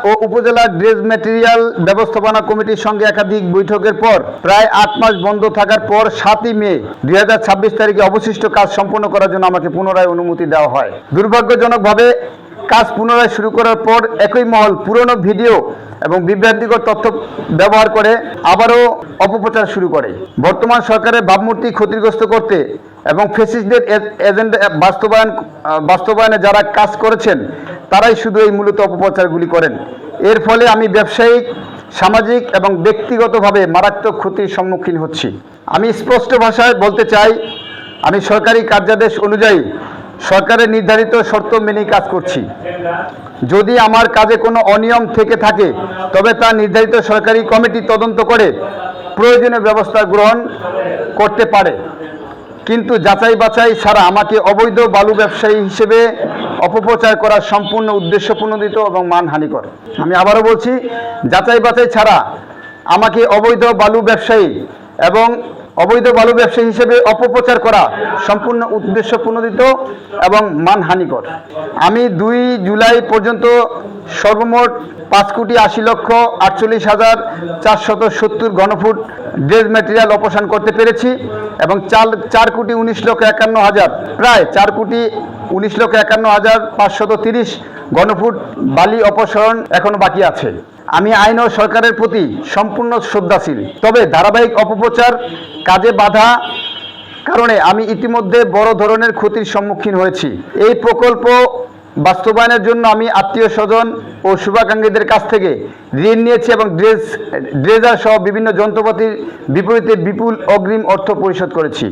ও উপজেলা ড্রেজ ম্যাটেরিয়াল ব্যবস্থাপনা কমিটির সঙ্গে একাধিক বৈঠকের পর প্রায় 8 মাস বন্ধ থাকার পর 7ই মে 2026 তারিখে অবশিষ্ট কাজ সম্পন্ন করার জন্য আমাকে পুনরায় অনুমতি দেওয়া হয়। দুর্ভাগ্যজনকভাবে কাজ পুনরায় শুরু করার পর একই মহল পুরনো ভিডিও এবং বিভ্রান্তিকর তথ্য ব্যবহার করে আবারও অপপ্রচার শুরু করে। বর্তমান সরকারের ভাবমূর্তি ক্ষতিগ্রস্ত করতে এবং ফ্যাসিস্টদের এজেন্ডা বাস্তবায়নে যারা কাজ করেছেন তারাই শুধু এই মূলত অপপ্রচারগুলি করেন। এর ফলে আমি ব্যবসায়িক, সামাজিক এবং ব্যক্তিগতভাবে মারাত্মক ক্ষতির সম্মুখীন হচ্ছি। আমি স্পষ্ট ভাষায় বলতে চাই, আমি সরকারি কার্যাদেশ অনুযায়ী সরকারের নির্ধারিত শর্ত মেনেই কাজ করছি। যদি আমার কাজে কোনো অনিয়ম থেকে থাকে তবে তা নির্ধারিত সরকারি কমিটি তদন্ত করে প্রয়োজনীয় ব্যবস্থা গ্রহণ করতে পারে, কিন্তু যাচাই বাছাই ছাড়া আমাকে অবৈধ বালু ব্যবসায়ী হিসেবে অপপ্রচার করা সম্পূর্ণ উদ্দেশ্যপ্রণোদিত এবং মানহানিকর। আমি আবারও বলছি, যাচাই বাছাই ছাড়া আমাকে অবৈধ বালু ব্যবসায়ী হিসেবে অপপ্রচার করা সম্পূর্ণ উদ্দেশ্যপ্রণোদিত এবং মানহানিকর। আমি 2 জুলাই পর্যন্ত সর্বমোট 5,80,48,470 ঘনফুট ড্রেজ ম্যাটেরিয়াল অপসারণ করতে পেরেছি এবং 4,19,51,000 প্রায় 4,19,51,530 ঘনফুট বালি অপসারণ এখনো বাকি আছে। আমি আইন ও সরকারের প্রতি সম্পূর্ণ শ্রদ্ধাশীল, তবে ধারাবাহিক অপপ্রচার কাজে বাধা কারণে আমি ইতিমধ্যে বড় ধরনের ক্ষতির সম্মুখীন হয়েছি। এই প্রকল্প বাস্তবায়নের জন্য আমি আত্মীয়-স্বজন ও শুভাকাঙ্ক্ষীদের কাছ থেকে ঋণ নিয়েছি এবং ড্রেজার সহ বিভিন্ন যন্ত্রপাতির বিপরীতে বিপুল অগ্রিম অর্থ পরিশোধ করেছি।